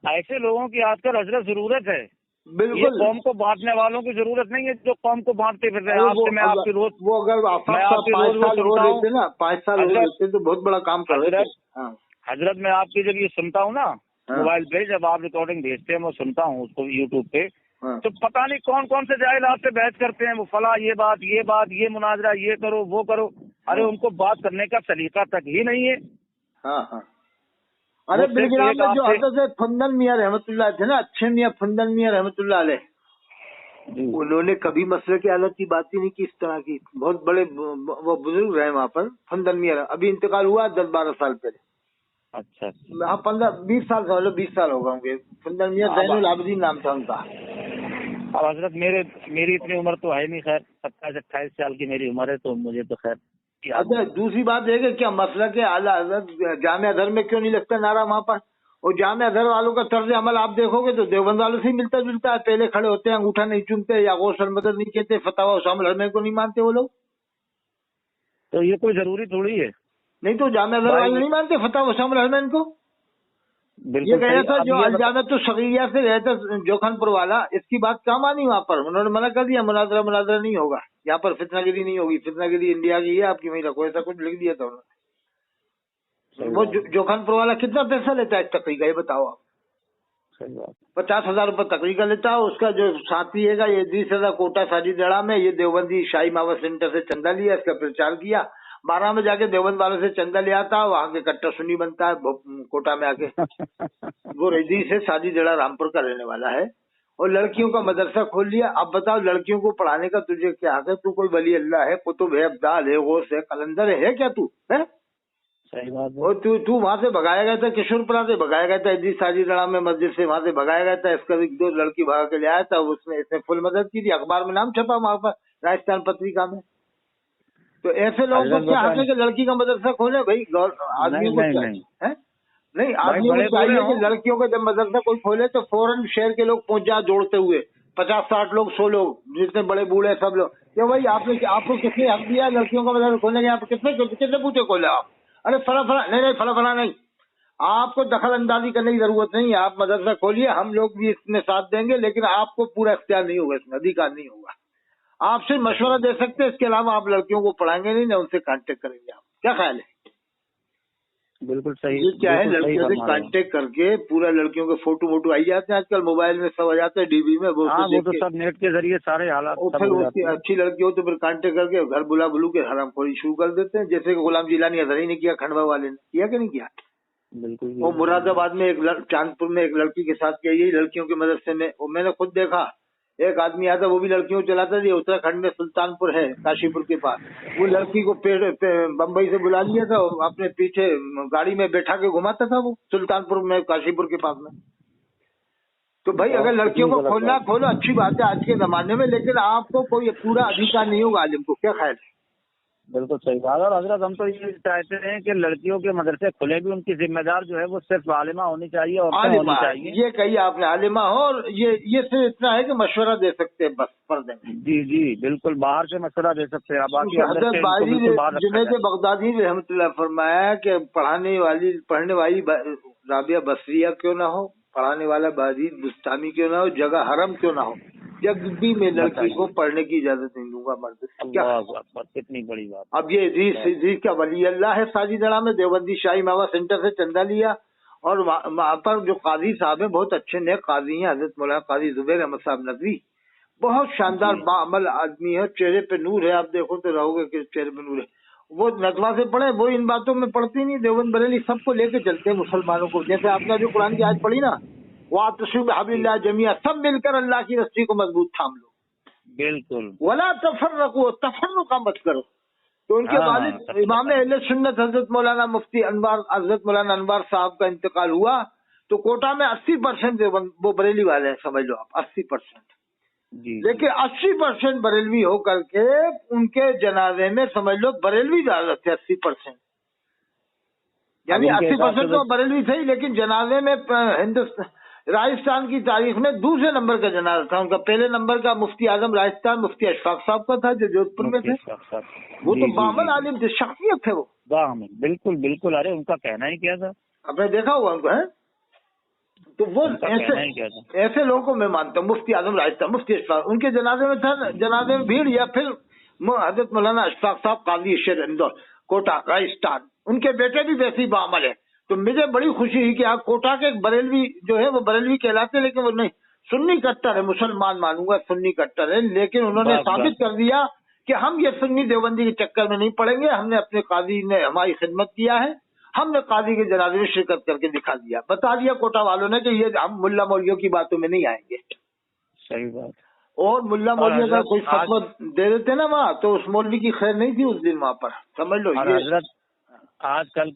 ऐसे लोगों की आजकल हजरत जरूरत है। बिल्कुल, कौम को बांटने वालों की जरूरत नहीं है जो कौम को बांटते फिर रहे हैं। मैं आपकी रोज वो अगर 5 साल हो रहते ना, 5 साल हो रहते तो बहुत बड़ा काम कर रहे थे। हजरत मैं आपकी जब ये सुनता हूँ ना मोबाइल पे, जब आप रिकॉर्डिंग भेजते हैं मैं सुनता हूँ उसको यूट्यूब पे, तो पता नहीं कौन कौन से जाहिल आपसे बहस करते हैं, वो फला ये बात ये मुनाजरा, ये करो वो करो। अरे उनको बात करने का सलीका तक ही नहीं है। हाँ। अरे बिलग्राम में जो हजरत फंदन मियां रहमतुल्लाह थे ना, अच्छे मियां फंदन मियां रहमतुल्लाह अलैह, उन्होंने कभी मसले की हालत की बात ही नहीं की इस तरह की। बहुत बड़े वो बुजुर्ग रहे वहाँ पर फंदन मियां, अभी इंतकाल हुआ 10-12 साल पहले। अच्छा। हाँ 15-20 साल समझ लो, 20 साल हो गए होंगे। फंदन मियां ज़ैनुल आबिदीन नाम था उनका। अब हजरत मेरी इतनी उम्र तो है नहीं, खैर 27-28 साल की मेरी उम्र है, तो मुझे तो खैर। अच्छा, दूसरी बात है कि क्या मसला के आला हज़रत जामिया अज़हर में क्यों नहीं लगता नारा वहाँ पर? और जामिया अज़हर वालों का तर्ज अमल आप देखोगे तो देवबंद वालों से ही मिलता जुलता है। पहले खड़े होते हैं, अंगूठा नहीं चूमते या गौसल मदद नहीं कहते, फतवा उसामा हरमैन को नहीं मानते वो लोग। तो ये कोई जरूरी थोड़ी है। नहीं तो जामिया अज़हर वाले नहीं मानते फतवा उसामा हरमैन को। ये गया था जो अलजामिया तो सगीरिया से गया था जोखनपुर वाला, इसकी बात कहाँ मानी वहाँ पर? उन्होंने मना कर दिया, मुनाजरा नहीं होगा यहाँ पर, फितनागिरी नहीं होगी, फितनागिरी इंडिया की है, आपकी वहीं रखो, ऐसा कुछ लिख दिया था उन्होंने। वो जोखनपुर वाला कितना पैसा लेता है तकरीर का, ये बताओ आप। 50,000 रुपये तकरीर का लेता है। उसका जो साथी है ये 20,000 कोटा साजी दड़ा में, ये देवबंदी शाही मावा सेंटर से चंदा लिया, इसका प्रचार किया। 12 में जाके देवबंद वालों से चंदा ले आता, वहाँ के कट्टा सुन्नी बनता है कोटा में आके। वो रेडी से साजी दड़ा रामपुर का रहने वाला है और लड़कियों का मदरसा खोल लिया। अब बताओ लड़कियों को पढ़ाने का तुझे क्या हक है? तू कोई वली अल्लाह है, कुतुब है, अब्दाल है, गौस है, कलंदर है क्या तू है? सही बात है। और तू वहाँ से भगाया गया था, किशोरपुरा से भगाया गया था, इसी साजी दड़ा में मस्जिद से वहाँ से भगाया गया था। इसका 2 लड़की भगा के ले आया था, उसने इसने फुल मदद की थी, अखबार में नाम छपा वहाँ पर, राजस्थान पत्रिका में। तो ऐसे लोग को क्या हक है कि लड़की का मदरसा खोले? भाई आदमी को नहीं, आदमी को चाहिए कि लड़कियों का जब मदरसा कोई खोले तो फौरन शहर के लोग पहुंच जाए जोड़ते हुए, 50-60 लोग, 100 लोग, जितने बड़े बूढ़े सब लोग, कि भाई आपको किसने हक दिया लड़कियों का मदरसा खोलने के? यहाँ पे कितने पूछे खोले आप? अरे फला फला नहीं, आपको दखल अंदाजी करने की जरूरत नहीं है। आप मदरसा खोलिए, हम लोग भी इसमें साथ देंगे, लेकिन आपको पूरा इख्तियार नहीं होगा, इसमें अधिकार नहीं होगा। आप सिर्फ मशवरा दे सकते हैं, इसके अलावा आप लड़कियों को पढ़ाएंगे नहीं, ना उनसे कांटेक्ट करेंगे। आप क्या ख्याल है? बिल्कुल सही। ये क्या है, लड़कियों से कांटेक्ट करके पूरा लड़कियों के फोटो आई जाते हैं आजकल, मोबाइल में सब आ जाते हैं, डीबी में, वो तो सब नेट के जरिए सारे हालात। और फिर उसकी अच्छी लड़की हो तो फिर कांटेक्ट करके घर बुला बुलू के हरामखोरी शुरू कर देते हैं, जैसे कि गुलाम जिलानी अजहरी ने किया, खंडवा वाले ने किया कि नहीं किया? बिल्कुल। वो मुरादाबाद में चांदपुर में एक लड़की के साथ किया, यही लड़कियों के मदरसे में। और मैंने खुद देखा, एक आदमी आता, वो भी लड़कियों चलाता था, उत्तराखंड में सुल्तानपुर है, काशीपुर के पास। वो लड़की को बम्बई से बुला लिया था, अपने पीछे गाड़ी में बैठा के घुमाता था, वो सुल्तानपुर में, काशीपुर के पास में। तो भाई अगर लड़कियों को खोलना खोलो, अच्छी बात है आज के जमाने में, लेकिन आपको कोई पूरा अधिकार नहीं होगा आलिम को। क्या ख्याल है? बिल्कुल सही बात है। और हजरत हम तो ये चाहते हैं कि लड़कियों के मदरसे खुले भी, उनकी जिम्मेदार जो है वो सिर्फ आलिमा होनी चाहिए और होनी चाहिए। ये कही आपने, आलिमा हो, और ये सिर्फ इतना है कि मशवरा दे सकते हैं बस पर्दे में। जी बिल्कुल, बाहर से मशवरा दे सकते हैं। जुनैद बगदादी रहमतुल्लाह फरमाया कि पढ़ने वाली राबिया बसरिया क्यों ना हो, पढ़ाने वाला बाजीद बुस्तामी क्यों ना हो, जगह हरम क्यों ना हो, जब भी मैं लड़की को पढ़ने की इजाजत नहीं दूंगा मर्द। क्या कितनी बड़ी बात। अब ये इदरीस का वली अल्लाह है, साजी दड़ा में देवबंदी शाही मावा सेंटर से चंदा लिया, और वहाँ पर जो काजी साहब है, बहुत अच्छे नए काजी हैं, हजरत मौलाना काजी जुबैर अहमद साहब नकवी, बहुत शानदार बाअमल आदमी है, चेहरे पे नूर है। आप देखो तो रहोगे कि चेहरे पे नूर है। वो नकवा से पढ़े, वो इन बातों में पढ़ती नहीं। देवबंद बरेली सबको लेके चलते हैं मुसलमानों को। जैसे आपने जो कुरान की आयत पढ़ी ना, वातसिमू बिहब्लिल्लाह जमीअन, सब मिलकर अल्लाह की रस्सी को मजबूत थाम लो। बिल्कुल। वला तफर्रकू, तफर्रुका मत करो। तो उनके वालिद इमाम अहले सुन्नत हजरत मौलाना मुफ्ती हजरत मौलाना अनवर साहब का इंतकाल हुआ, तो कोटा में 80% वो बरेली वाले हैं, समझ लो आप, 80%। लेकिन 80% बरेलवी हो करके उनके जनाजे में समझ लो बरेलवी ज्यादा थे, 80%। यानी 80% तो बरेलवी थे, लेकिन जनाजे में राजस्थान की तारीख में दूसरे नंबर का जनाजा था उनका। पहले नंबर का मुफ्ती आजम राजस्थान मुफ्ती अशफाक साहब का था, जो जोधपुर में थे। वो तो बामल आलिम थे, शख्सियत थे वो। बिल्कुल बिल्कुल। अरे उनका कहना ही क्या था, आपने देखा हुआ उनको है? तो वो ऐसे लोगों को मैं मानता हूँ। मुफ्ती आजम राजस्थान मुफ्ती अशफाक, उनके जनाजे में था, जनाजे में भीड़। या फिर हजरत मौलाना अशफाक साहब काजी शेर इंदौर कोटा राजस्थान, उनके बेटे भी वैसे ही बामल है। तो मुझे बड़ी खुशी हुई कि आप कोटा के बरेलवी जो है वो बरेलवी कहलाते हैं, लेकिन वो नहीं, सुन्नी कट्टर है, मुसलमान मानूंगा सुन्नी कट्टर है। लेकिन उन्होंने साबित कर दिया कि हम ये सुन्नी देवबंदी के चक्कर में नहीं पड़ेंगे। हमने अपने काजी ने हमारी खिदमत किया है, हमने काजी के जनाजे में शिरकत करके दिखा दिया, बता दिया कोटा वालों ने कि ये हम मुल्ला मौलवियों की बातों में नहीं आएंगे। सही बात। और मुल्ला मौलवी अगर कोई फतवा दे देते ना वहाँ, तो उस मौलवी की खैर नहीं थी उस दिन वहाँ पर, समझ लो। हजरत आजकल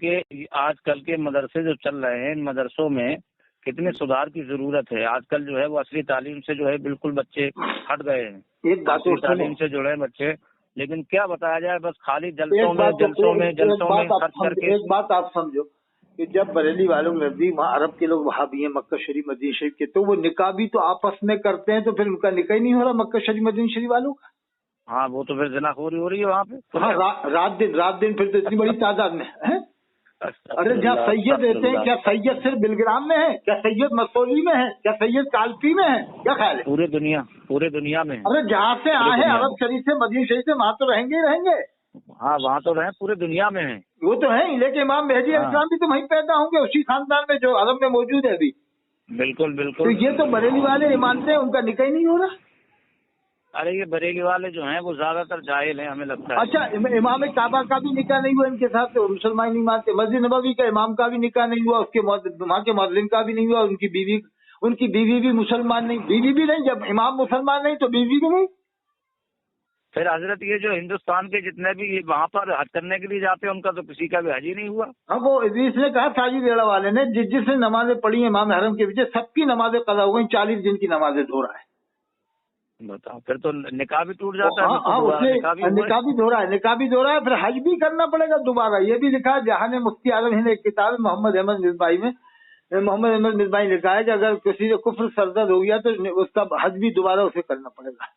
के मदरसे जो चल रहे हैं, इन मदरसों में कितने सुधार की जरूरत है। आजकल जो है वो असली तालीम से जो है बिल्कुल बच्चे हट गए हैं, एक बात तालीम से जुड़े हैं बच्चे। लेकिन क्या बताया जाए, बस खाली जलसों में खर्च करके। एक बात आप समझो कि जब बरेली वालों में वहाँ अरब के लोग वहाँ भी हैं, मक्का शरीफ मदीना शरीफ के, तो वो निकाह भी तो आपस में करते हैं, तो फिर उनका निकाह ही नहीं हो रहा मक्का शरीफ मदीना शरीफ वालों का। हाँ, वो तो फिर ज़िनाखोरी हो रही है वहाँ पे। हाँ, रात दिन फिर तो इतनी बड़ी तादाद में है। अरे जहाँ सैयद रहते हैं, क्या सैयद सिर्फ बिलग्राम में है? क्या सैयद मसौली में है? क्या सैयद कालपी में है? क्या ख्याल है? पूरे दुनिया में। अरे जहाँ से आए हैं अरब शरीफ से मदीना शरीफ से, वहाँ तो रहेंगे ही रहेंगे। हाँ, वहाँ तो रहे, पूरे दुनिया में है, वो तो है ही। लेकिन इमाम मेहदी अलैहिस्सलाम भी तो वहीं पैदा होंगे, उसी खानदान में जो अरब में मौजूद है अभी। बिल्कुल तो बिल्कुल। ये तो बरेली वाले ये मानते हैं उनका निकाह ही नहीं हो रहा। अरे ये बरेली वाले जो हैं वो ज्यादातर जाहिल हैं, हमें लगता है। अच्छा, इमाम काबा का भी निकाह नहीं हुआ इनके साथ, तो मुसलमान नहीं मानते। मस्जिद नबवी का इमाम का भी निकाह नहीं हुआ, उसके वहाँ के मुअज्जिन का भी नहीं हुआ, उनकी बीवी भी मुसलमान नहीं, बीवी भी नहीं। जब इमाम मुसलमान नहीं तो बीवी भी नहीं। फिर हजरत ये जो हिंदुस्तान के जितने भी वहाँ पर हज करने के लिए जाते हैं उनका तो किसी का भी हज ही नहीं हुआ। अब वो इसने कहा साजी रेड़ा वाले ने, जिसने नमाजें पढ़ी हैं इमाम हरम के पीछे सबकी नमाजें कज़ा हो गई, 40 दिन की नमाजें धो रहा है। बताओ, फिर तो निकाह भी टूट जाता है। हाँ, उसने निकाह भी धो रहा है, फिर हज भी करना पड़ेगा दोबारा। ये भी लिखा है जहां मुफ्ती आजम हिंद एक किताब मोहम्मद अहमद मिसबाही लिखा है कि अगर किसी से कुफ्र सरदर्द हो गया तो उसका हज भी दोबारा उसे करना पड़ेगा।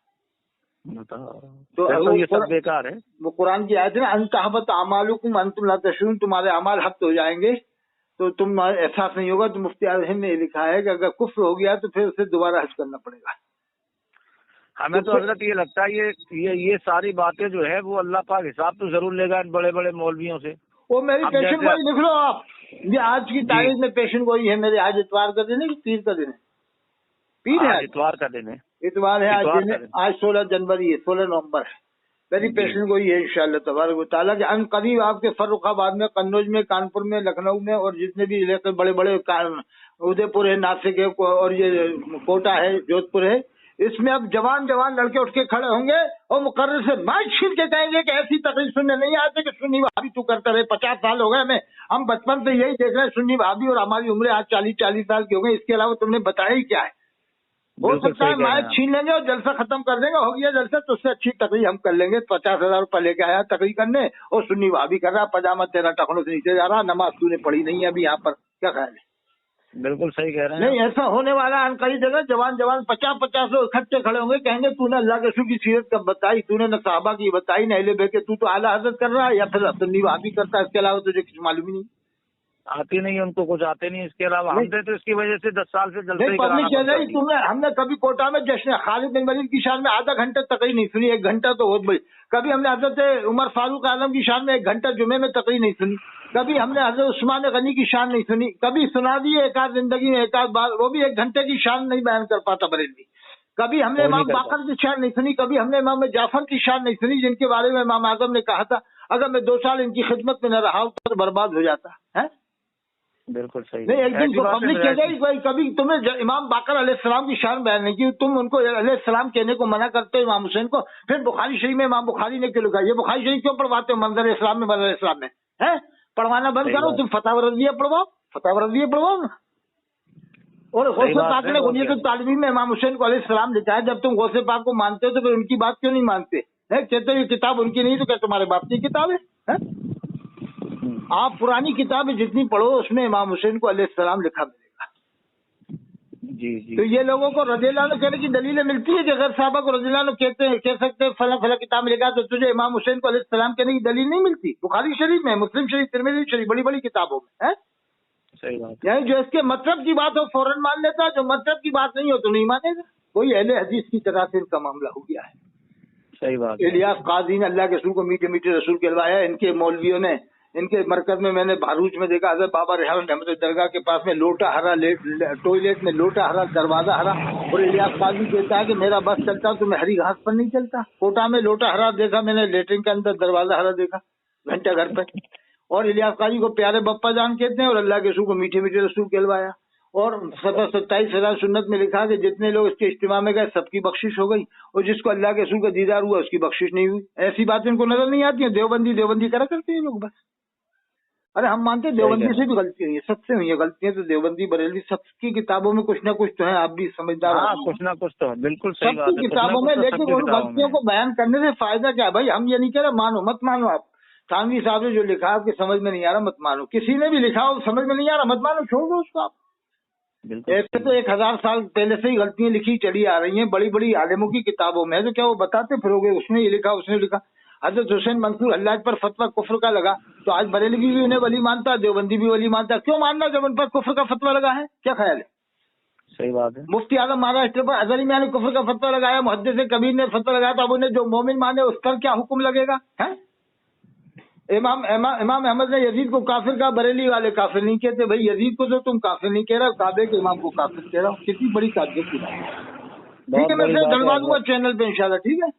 तो ये सब बेकार है। वो कुरान की आयत है ना, अनतहबत अमालुकुम अंतुम ला तशऊरून, तुम्हारे अमाल हफ्त हो जाएंगे तो तुम एहसास नहीं होगा। तो मुफ्ती आजम हिंद ने लिखा है कि अगर कुफ्र हो गया तो फिर उसे दोबारा हज करना पड़ेगा। हमें तो हजरत ये लगता है ये सारी बातें जो है वो अल्लाह पाक हिसाब तो जरूर लेगा इन बड़े बड़े मौलवियों से। वो मेरी पेशन गोई लिख लो आप, ये आज की तारीख में पेशन गोई है मेरे। आज इतवार का दिन है कि पीर का दिन है? पीर है, इतवार का दिन है। इतवार है आज 16 जनवरी है, 16 नवंबर है। मेरी पेशन गोई है इंशाअल्लाह तबारक व तआला के अन करीब आपके फर्रुखाबाद में, कन्नौज में, कानपुर में, लखनऊ में और जितने भी इलाके बड़े बड़े, उदयपुर है, नासिक है और ये कोटा है, जोधपुर है, इसमें अब जवान लड़के उठ के खड़े होंगे और मुकर्रर से माइक छीन के कहेंगे कि ऐसी तकलीफ सुनने नहीं आते कि सुन्नी वहाबी तू करता रहे। 50 साल हो गए हमें, हम बचपन से यही देख रहे हैं सुन्नी वहाबी, और हमारी उम्र आज 40 साल की हो गई। इसके अलावा तुमने बताया ही क्या है? हो सकता है माइक छीन लेंगे और जलसा खत्म कर देंगे, हो गया जलसा, तो उससे अच्छी तकरीर हम कर लेंगे। 50,000 रुपये लेके आया तकरीर करने और सुन्नी वहाबी कर रहा, पजामा तेरा टखनों से नीचे जा रहा, नमाज तूने पढ़ी नहीं है अभी यहाँ पर, क्या ख्याल है? बिल्कुल सही कह रहे हैं। नहीं, ऐसा होने वाला है। कई जगह जवान 50 लोग इकट्ठे खड़े होंगे, कहेंगे तूने अल्लाह के रसूल की सीरत कब बताई, तूने न सहाबा की बताई, न अहले बैत के, तू तो आला हज़रत कर रहा है या फिर सुन्नी वहाबी करता है, इसके अलावा तुझे कुछ मालूम ही नहीं। आती नहीं, उनको कुछ आते नहीं। इसके अलावा हम तो इसकी वजह से 10 साल से जलसे ही पब्लिक कह रही तुमने, हमने कभी कोटा में जश्न खालिद बिन वलीद की शान में आधा घंटा तकरीर नहीं सुनी, 1 घंटा तो बहुत बड़ी। कभी हमने हजरत उमर फारूक आजम की शान में 1 घंटा जुमे में तकरीर नहीं सुनी। कभी हमने हजरत उस्मान गनी की शान नहीं सुनी। कभी सुना दी एक आध जिंदगी में एक आध बार, वो भी 1 घंटे की शान नहीं बयान कर पाता बरेलवी। कभी हमने इमाम बाकर की शान नहीं सुनी। कभी हमने इमाम जाफर की शान नहीं सुनी, जिनके बारे में इमाम आजम ने कहा था अगर मैं 2 साल इनकी खिदमत में न रहा हूं तो बर्बाद हो जाता है। बिल्कुल सही नहीं, एक दिन पब्लिक कह गई कभी तुमने इमाम बाकर अलैहिस्सलाम की शान बयान नहीं की, तुम उनको अलैहिस्सलाम कहने को मना करते हो इमाम हुसैन को। फिर बुखारी शरीफ में इमाम बुखारी ने क्यों लिखा? ये बुखारी शरीफ क्यों पढ़वाते हो मंजर इस्लाम में, मंजर इस्लाम में है? पढ़वाना बंद करो, तुम फतवा रज़िया पढ़वाओ ना। और गौसे पाक ने गुनियत तालिबीन में इमाम हुसैन को अलैहिस्सलाम लिखा है। जब तुम गौसे पाक को मानते हो तो फिर उनकी बात क्यों नहीं मानते? कहते हो ये किताब उनकी नहीं, तो क्या तुम्हारे बाप की किताब है? आप पुरानी किताबें जितनी पढ़ो उसमें इमाम हुसैन को अलैहिस्सलाम लिखा मिलेगा। जी। तो ये लोगों को रज़ियल्लाहु कहने की दलीलें मिलती है कि अगर साहबा को रज़ियल्लाहु कह सकते हैं फला किताब में लिखा, तो तुझे इमाम हुसैन को अलैहिस्सलाम कहने की दलील नहीं मिलती? बुखारी शरीफ में, मुस्लिम शरीफ, तिरमिज़ी शरीफ, बड़ी बड़ी किताबों में है। सही बात। यानी जो इसके मतलब की बात हो फौरन मान लेता है, जो मतलब की बात नहीं हो तो नहीं मानेगा। कोई अहले हदीस की तरह से इनका मामला हो गया है। सही बात। इलियास काजी ने अल्लाह के रसूल को मीठे मीठे रसूल कहलवाया। इनके मौलवियों ने, इनके मरकज में मैंने भारूच में देखा, हज़रत बाबा रेहान अहमद दरगाह के पास में लोटा हरा, टॉयलेट में लोटा हरा, दरवाजा हरा, और इलियास काजी कहता है कि मेरा बस चलता तो मैं हरी घास पर नहीं चलता। कोटा में लोटा हरा देखा मैंने, लेटरिन के अंदर दरवाजा हरा देखा, घंटा घर पे। और इलियास काजी को प्यारे बप्पा जान कहते हैं और अल्लाह के रसूल को मीठे मीठे रसूल कहलवाया। और 27 सुन्नत में लिखा कि जितने लोग इसके इज्तिमा में गए सबकी बख्शिश हो गई, और जिसको अल्लाह के रसूल का दीदार हुआ उसकी बख्शिश नहीं हुई। ऐसी बातें इनको नजर नहीं आती है। देवबंदी करा करते हैं लोग बस। अरे हम मानते हैं देवबंदी से भी गलती हुई है, सबसे हुई है गलतियां, तो देवबंदी बरेलवी सबकी किताबों में कुछ ना कुछ तो है। आप भी समझदार हो, कुछ ना कुछ तो बिल्कुल सही बात है सबकी किताबों में। लेकिन उन गलतियों को बयान करने से फायदा क्या है भाई? हम ये नहीं कह रहे मानो मत मानो। आप थानवी साहब ने जो लिखा आपके समझ में नहीं आ रहा मत मानो, किसी ने भी लिखा हो समझ में नहीं आ रहा मत मानो, छोड़ दो उसको। आप ऐसे तो 1000 साल पहले से ही गलतियां लिखी चली आ रही हैं बड़ी बड़ी आलिमों की किताबों में, तो क्या वो बताते फिरोगे उसने ये लिखा उसने लिखा? हजरत हुसैन मंसूर अल्लाह पर फतवा कुफ्र का लगा तो आज बरेलवी भी उन्हें वली मानता है, देवबंदी भी वली मानता है। क्यों मानना जब उन पर कुफ्र का फतवा लगा है? क्या ख्याल है? सही बात है। मुफ्ती आजम महाराष्ट्र पर अजहरी मियां ने कुफ्र का फतवा लगाया, मुहद्दिस कबीर ने फतवा लगाया, तो अब उन्हें जो मोमिन माने उस पर क्या हुक्म लगेगा है? امام احمد نے یزید کو کافر کہا، بریلی والے کافر نہیں کہتے. بھائی یزید کو تو تم کافر نہیں کہہ رہا، کعبے کے امام کو کافر کہہ رہا ہو. کتنی بڑی تعجب کی بات ہے. ٹھیک ہے، میں پھر ڈلوا دوں گا چینل پہ انشاءاللہ. ٹھیک ہے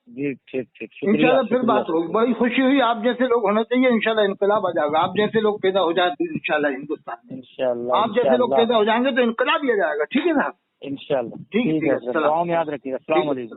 جی، ٹھیک انشاءاللہ پھر بات ہوگی. بڑی خوشی ہوئی. آپ جیسے لوگ ہونا چاہیے، انشاءاللہ انقلاب آ جائے گا. آپ جیسے لوگ پیدا ہو جائیں انشاءاللہ ہندوستان میں، انشاءاللہ آپ جیسے لوگ پیدا ہو جائیں گے تو انقلاب ہی آ جائے گا. ٹھیک ہے صاحب، انشاءاللہ. ٹھیک ہے. دعا میں یاد رکھیے. السلام علیکم.